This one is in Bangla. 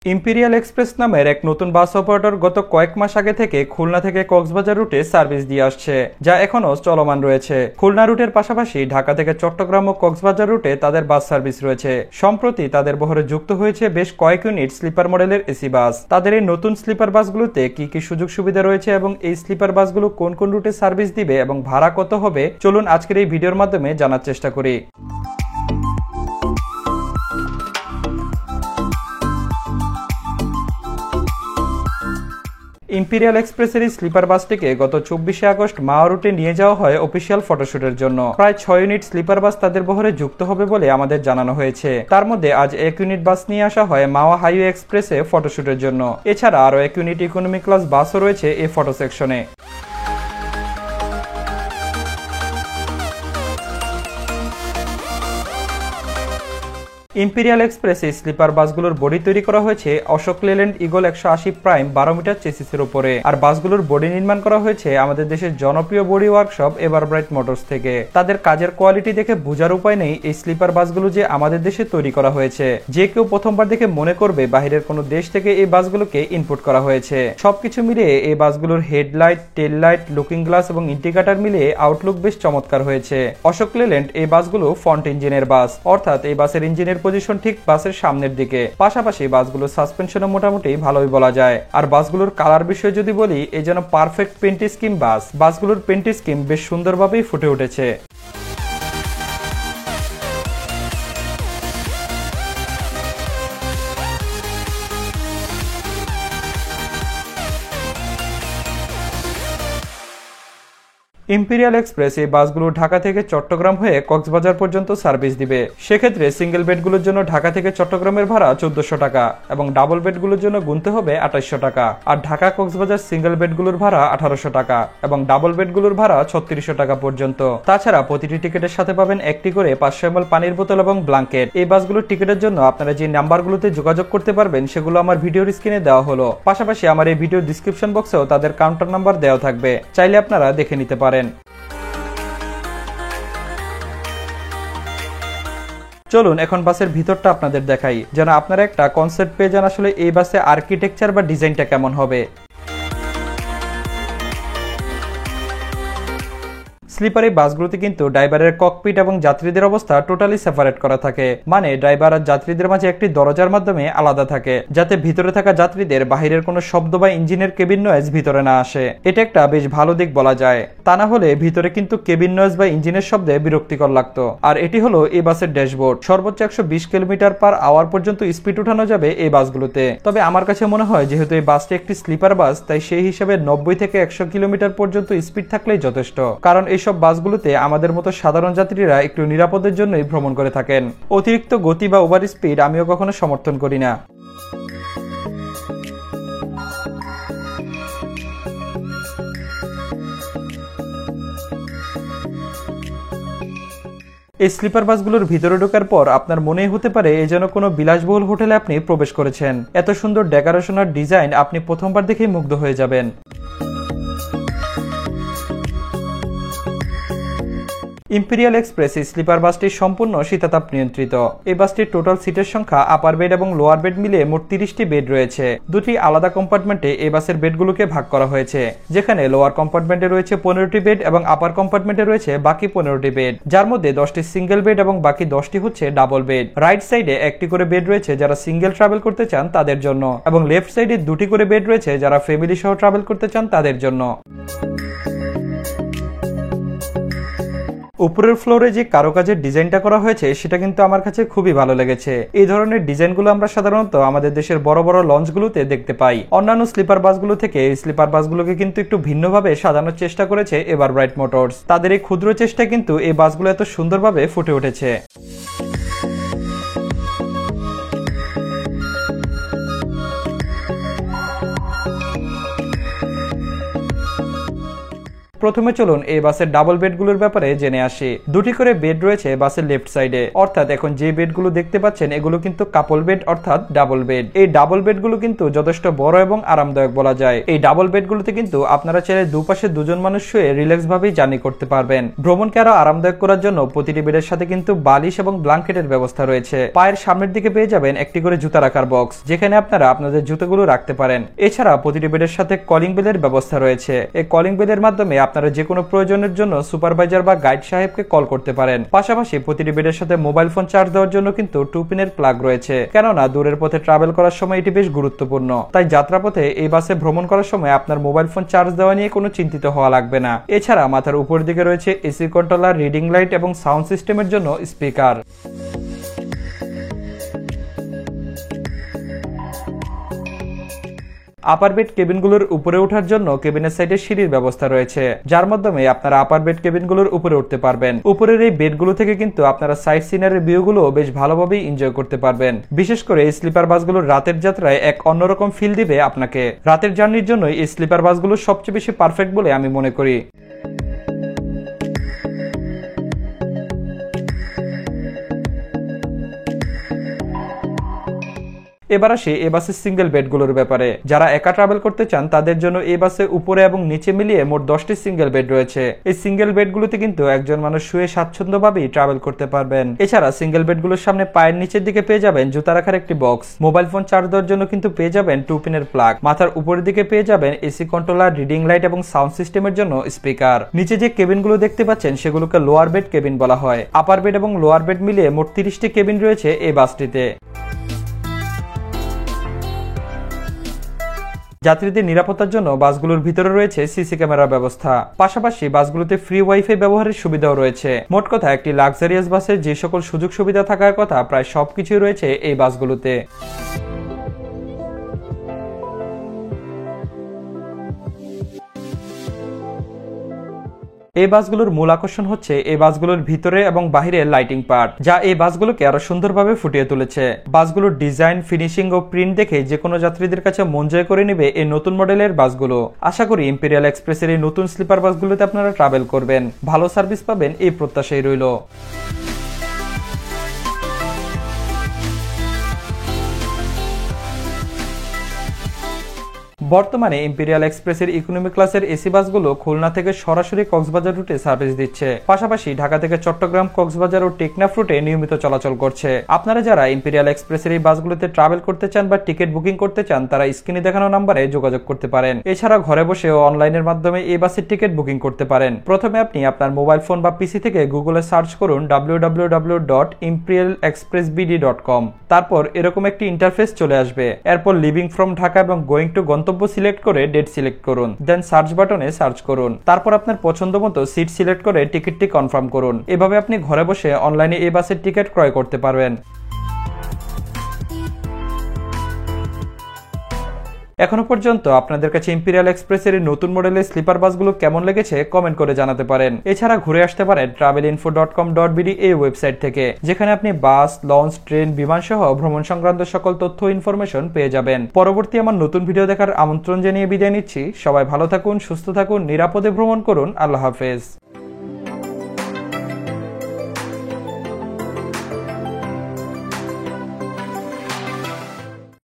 ইম্পেরিয়াল এক্সপ্রেস নামের এক নতুন বাস অপারেটর গত কয়েক মাস আগে থেকে খুলনা থেকে কক্সবাজার রুটে সার্ভিস দিয়ে আসছে, যা এখনও চলমান রয়েছে। খুলনা রুটের পাশাপাশি ঢাকা থেকে চট্টগ্রাম ও কক্সবাজার রুটে তাদের বাস সার্ভিস রয়েছে। সম্প্রতি তাদের বহরে যুক্ত হয়েছে বেশ কয়েক ইউনিট স্লিপার মডেলের এসি বাস। তাদের এই নতুন স্লিপার বাসগুলোতে কি কি সুযোগ সুবিধা রয়েছে এবং এই স্লিপার বাসগুলো কোন কোন রুটে সার্ভিস দিবে এবং ভাড়া কত হবে, চলুন আজকের এই ভিডিওর মাধ্যমে জানার চেষ্টা করি। ইম্পেরিয়াল এক্সপ্রেসের এই স্লিপার বাসটিকে গত 24শে আগস্ট মাওয়া রুটে নিয়ে যাওয়া হয় অফিসিয়াল ফটোশুটের জন্য। প্রায় 6 ইউনিট স্লিপার বাস তাদের বহরে যুক্ত হবে বলে আমাদের জানানো হয়েছে। তার মধ্যে আজ 1 ইউনিট বাস নিয়ে আসা হয় মাওয়া হাইওয়ে এক্সপ্রেসে ফটোশুটের জন্য। এছাড়া আরও 1 ইউনিট ইকোনমি ক্লাস বাসও রয়েছে এই ফটো সেকশনে। ইম্পেরিয়াল এক্সপ্রেস এই স্লিপার বাসগুলোর বডি তৈরি করা হয়েছে Ashok Leyland Eagle 180 Prime 12 metre চেসিসের উপরে। আর বাসগুলোর বডি নির্মাণ করা হয়েছে আমাদের দেশের জনপ্রিয় বডি ওয়ার্কশপ এভারব্রাইট মোটরস থেকে। তাদের কাজের কোয়ালিটি দেখে বোঝার উপায় নেই এই স্লিপার বাসগুলো যে আমাদের দেশে তৈরি করা হয়েছে। যে কেউ প্রথমবার দেখে মনে করবে বাহিরের কোনো দেশ থেকে এই বাসগুলোকে ইনপুট করা হয়েছে। সবকিছু মিলিয়ে এই বাসগুলোর headlight, tail light, looking glass এবং ইন্ডিকেটর মিলিয়ে আউটলুক বেশ চমৎকার হয়েছে। অশোক লেল্যান্ড এই বাসগুলো ফ্রন্ট ইঞ্জিনের বাস, অর্থাৎ এই বাসের ইঞ্জিনের পজিশন ঠিক বাসের সামনের দিকে। পাশাপাশি বাসগুলোর সাসপেনশনও মোটামুটি ভালোই বলা যায়। আর বাসগুলোর কালার বিষয়ে যদি বলি, এই যেন পারফেক্ট পেন্ট স্কিম বাস। বাসগুলোর পেন্ট স্কিম বেশ সুন্দরভাবেই ফুটে উঠেছে। ইম্পেরিয়াল এক্সপ্রেস এই বাসগুলো ঢাকা থেকে চট্টগ্রাম হয়ে কক্সবাজার পর্যন্ত সার্ভিস দিবে। সেক্ষেত্রে সিঙ্গেল বেডগুলোর জন্য ঢাকা থেকে চট্টগ্রামের ভাড়া 1400 টাকা এবং ডাবল বেডগুলোর জন্য গুনতে হবে 2800 টাকা। আর ঢাকা কক্সবাজার সিঙ্গেল বেডগুলোর ভাড়া 1800 টাকা এবং ডাবল বেডগুলোর ভাড়া 3600 টাকা পর্যন্ত। তাছাড়া প্রতিটি টিকিটের সাথে পাবেন একটি করে 500 ml পানির বোতল এবং ব্ল্যাঙ্কেট। এই বাসগুলোর টিকিটের জন্য আপনারা যে নাম্বারগুলোতে যোগাযোগ করতে পারবেন সেগুলো আমার ভিডিওর স্ক্রিনে দেওয়া হলো। পাশাপাশি আমার এই ভিডিওর ডিসক্রিপশন বক্সেও তাদের কাউন্টার নাম্বার দেওয়া থাকবে, চাইলে আপনারা দেখে নিতে পারেন। চলুন এখন বাসের ভিতরটা আপনাদের দেখাই, যেন আপনারা একটা কনসেপ্ট পেয়ে যান আসলে এই বাসে আর্কিটেকচার বা ডিজাইনটা কেমন হবে। স্লিপার এই বাসগুলোতে কিন্তু ড্রাইভারের ককপিট এবং যাত্রীদের অবস্থা টোটালি সেপারেট করা থাকে। মানে ড্রাইভার আর যাত্রীদের মাঝে একটি দরজার মাধ্যমে আলাদা থাকে, যাতে ভিতরে থাকা যাত্রীদের বাহিরের কোনো শব্দ বা ইঞ্জিনের কেবিন নয়েজ ভিতরে না আসে। এটা একটা বেশ ভালো দিক বলা যায়। তা না হলে ভিতরে কিন্তু কেবিন নয়েজ বা ইঞ্জিনের শব্দে বিরক্তিকর লাগতো। আর এটি হলো এই বাসের ড্যাশবোর্ড। সর্বোচ্চ 120 কিলোমিটার/আওয়ার পর্যন্ত স্পিড উঠানো যাবে এই বাসগুলোতে। তবে আমার কাছে মনে হয় যেহেতু এই বাসটি একটি স্লিপার বাস, তাই সেই হিসাবে 90 থেকে 100 কিলোমিটার পর্যন্ত স্পিড থাকলেই যথেষ্ট। কারণ এইসব বাসগুলোতে আমাদের মতো সাধারণ যাত্রীরা একটু নিরাপদের জন্যই ভ্রমণ করে থাকেন। অতিরিক্ত গতি বা ওভার স্পিড আমিও কখনো সমর্থন করি না। এই স্লিপার বাসগুলোর ভিতরে ঢোকার পর আপনার মনেই হতে পারে এই যেন কোনো বিলাসবহুল হোটেলে আপনি প্রবেশ করেছেন। এত সুন্দর ডেকোরেশন আর ডিজাইন আপনি প্রথমবার দেখেই মুগ্ধ হয়ে যাবেন। ইম্পেরিয়াল এক্সপ্রেস এই স্লিপার বাসটি সম্পূর্ণ শীতাতাপ নিয়ন্ত্রিত। এই বাসটির টোটাল সিটের সংখ্যা আপার বেড এবং লোয়ার বেড মিলিয়ে মোট 30টি বেড রয়েছে। দুটি আলাদা কম্পার্টমেন্টে এই বাসের বেডগুলোকে ভাগ করা হয়েছে, যেখানে লোয়ার কম্পার্টমেন্টে রয়েছে 15টি বেড এবং আপার কম্পার্টমেন্টে রয়েছে বাকি 15টি বেড, যার মধ্যে 10টি সিঙ্গেল বেড এবং বাকি 10টি হচ্ছে ডাবল বেড। রাইট সাইডে একটি করে বেড রয়েছে যারা সিঙ্গেল ট্রাভেল করতে চান তাদের জন্য, এবং লেফট সাইডে 2টি করে বেড রয়েছে যারা ফ্যামিলি সহ ট্রাভেল করতে চান তাদের জন্য। উপরের ফ্লোরে যে কারুকাজের ডিজাইনটা করা হয়েছে সেটা কিন্তু আমার কাছে খুবই ভালো লেগেছে। এই ধরনের ডিজাইনগুলো আমরা সাধারণত আমাদের দেশের বড় বড় লঞ্চগুলোতে দেখতে পাই। অন্যান্য স্লিপার বাসগুলো থেকে এই স্লিপার বাসগুলোকে কিন্তু একটু ভিন্নভাবে সাজানোর চেষ্টা করেছে এভারব্রাইট মোটরস। তাদের এই ক্ষুদ্র চেষ্টা কিন্তু এই বাসগুলো এত সুন্দরভাবে ফুটে উঠেছে। প্রথমে চলুন এই বাসের ডাবল বেডগুলোর ব্যাপারে জেনে আসি। দুটি করে বেড রয়েছে বাসের লেফট সাইডে, অর্থাৎ এখন যে বেডগুলো দেখতে পাচ্ছেন এগুলো কিন্তু কাপল বেড অর্থাৎ ডাবল বেড। এই ডাবল বেডগুলো কিন্তু যথেষ্ট বড় এবং আরামদায়ক বলা যায়। এই ডাবল বেডগুলোতে কিন্তু আপনারা চাইলে দুপাশে দুজন মানুষ শুয়ে রিল্যাক্স ভাবেই জার্নি করতে পারবেন। ভ্রমণকে আরো আরামদায়ক করার জন্য প্রতিটি বেডের সাথে কিন্তু বালিশ এবং ব্ল্যাঙ্কেটের ব্যবস্থা রয়েছে। পায়ের সামনের দিকে পেয়ে যাবেন একটি করে জুতা রাখার বক্স, যেখানে আপনারা আপনাদের জুতোগুলো রাখতে পারেন। এছাড়া প্রতিটি বেডের সাথে কলিং বেলের ব্যবস্থা রয়েছে। এই কলিং বেলের মাধ্যমে আপনারা যে কোনো প্রয়োজনের জন্য সুপারভাইজার বা গাইড সাহেবকে কল করতে পারেন। পাশাপাশি প্রতিটি বেডের সাথে মোবাইল ফোন চার্জ দেওয়ার জন্য কিন্তু 2 পিনের প্লাগ রয়েছে, কেননা দূরের পথে ট্রাভেল করার সময় এটি বেশ গুরুত্বপূর্ণ। তাই যাত্রাপথে এই বাসে ভ্রমণ করার সময় আপনার মোবাইল ফোন চার্জ দেওয়া নিয়ে কোনো চিন্তিত হওয়া লাগবে না। এছাড়া মাথার উপর দিকে রয়েছে এসি কন্ট্রোলার, রিডিং লাইট এবং সাউন্ড সিস্টেমের জন্য স্পিকার। আপার বেড কেবিনগুলোর উপরে ওঠার জন্য কেবিনের সাইডে সিঁড়ির ব্যবস্থা রয়েছে, যার মাধ্যমে আপনারা আপার বেড কেবিনগুলোর উপরে উঠতে পারবেন। উপরের এই বেডগুলো থেকে কিন্তু আপনারা সাইড সিনারির ভিউগুলো বেশ ভালোভাবেই এনজয় করতে পারবেন। বিশেষ করে এই স্লিপার বাসগুলোর রাতের যাত্রায় এক অন্যরকম ফিল দিবে আপনাকে। রাতের জার্নির জন্য এই স্লিপার বাসগুলো সবচেয়ে বেশি পারফেক্ট বলে আমি মনে করি। এবার আসি এই বাসের সিঙ্গেল বেডগুলোর ব্যাপারে। যারা একা ট্রাভেল করতে চান তাদের জন্য এই বাসে উপরে এবং নিচে মিলিয়ে মোট 10টি সিঙ্গেল বেড রয়েছে। এই সিঙ্গেল বেডগুলোতে কিন্তু একজন মানুষ শুয়ে স্বাচ্ছন্দ্যভাবেই ট্রাভেল করতে পারবেন। এছাড়া সিঙ্গেল বেডগুলোর সামনে পায়ের নিচের দিকে পেয়ে যাবেন জুতা রাখার একটি বক্স। মোবাইল ফোন চার্জ দেওয়ার জন্য কিন্তু পেয়ে যাবেন 2 পিনের প্লাগ। মাথার উপরের দিকে পেয়ে যাবেন এসি কন্ট্রোলার, রিডিং লাইট এবং সাউন্ড সিস্টেমের জন্য স্পিকার। নিচে যে কেবিনগুলো দেখতে পাচ্ছেন সেগুলোকে লোয়ার বেড কেবিন বলা হয়। আপার বেড এবং লোয়ার বেড মিলিয়ে মোট 30টি কেবিন রয়েছে এই বাসটিতে। যাত্রীদের নিরাপত্তার জন্য বাসগুলোর ভিতরে রয়েছে সিসি ক্যামেরার ব্যবস্থা। পাশাপাশি বাসগুলোতে ফ্রি ওয়াইফাই ব্যবহারের সুবিধাও রয়েছে। মোট কথা একটি লাক্সারিয়াস বাসের যে সকল সুযোগ সুবিধা থাকার কথা প্রায় সবকিছুই রয়েছে এই বাসগুলোতে। এই বাসগুলোর মূল আকর্ষণ হচ্ছে এই বাসগুলোর ভিতরে এবং বাহিরে লাইটিং পার্ট, যা এই বাসগুলোকে আরো সুন্দরভাবে ফুটিয়ে তুলেছে। বাসগুলোর ডিজাইন, ফিনিশিং ও প্রিন্ট দেখে যে কোনো যাত্রীদের কাছে মন জয় করে নেবে এই নতুন মডেলের বাসগুলো। আশা করি ইম্পেরিয়াল এক্সপ্রেসের এই নতুন স্লিপার বাসগুলোতে আপনারা ট্রাভেল করবেন, ভালো সার্ভিস পাবেন এই প্রত্যাশাই রইল। বর্তমানে ইম্পেরিয়াল এক্সপ্রেসের ইকোনমি ক্লাসের এসি বাসগুলো খুলনা থেকে সরাসরি কক্সবাজার রুটে সার্ভিস দিচ্ছে। পাশাপাশি ঢাকা থেকে চট্টগ্রাম, কক্সবাজার ও টেকনাফ রুটে নিয়মিত চলাচল করছে। আপনারা যারা ইম্পেরিয়াল এক্সপ্রেসের এই বাসগুলোতে ট্রাভেল করতে চান বা টিকিট বুকিং করতে চান তারা স্ক্রিনে দেখানো নম্বরে যোগাযোগ করতে পারেন। এছাড়া ঘরে বসে ও অনলাইনের মাধ্যমে এই বাসের টিকিট বুকিং করতে পারেন। প্রথমে আপনি আপনার মোবাইল ফোন বা পিসি থেকে গুগলে সার্চ করুন www.imperialexpressbd.com। তারপর এরকম একটি ইন্টারফেস চলে আসবে। এরপর লিভিং ফ্রম ঢাকা এবং গোয়িং টু গন্তব্য সিলেক্ট করে ডেট সিলেক্ট করুন, দেন সার্চ বাটনে সার্চ করুন। তারপর আপনার পছন্দ মতো সিট সিলেক্ট করে টিকিটটি কনফার্ম করুন। এভাবে আপনি ঘরে বসে অনলাইনে এই বাসের টিকিট ক্রয় করতে পারবেন। এখনো পর্যন্ত আপনাদের কাছে ইম্পেরিয়াল এক্সপ্রেসের নতুন মডেলের স্লিপার বাসগুলো কেমন লেগেছে কমেন্ট করে জানাতে পারেন। এছাড়া ঘুরে আসতে পারেন travelinfo.com.bd এই ওয়েবসাইট থেকে, যেখানে আপনি বাস, লঞ্চ, ট্রেন, বিমান সহ ভ্রমণ সংক্রান্ত সকল তথ্য ইনফরমেশন পেয়ে যাবেন। পরবর্তী আমার নতুন ভিডিও দেখার আমন্ত্রণ জানিয়ে বিদায় নিচ্ছি। সবাই ভালো থাকুন, সুস্থ থাকুন, নিরাপদে ভ্রমণ করুন। আল্লাহ হাফেজ।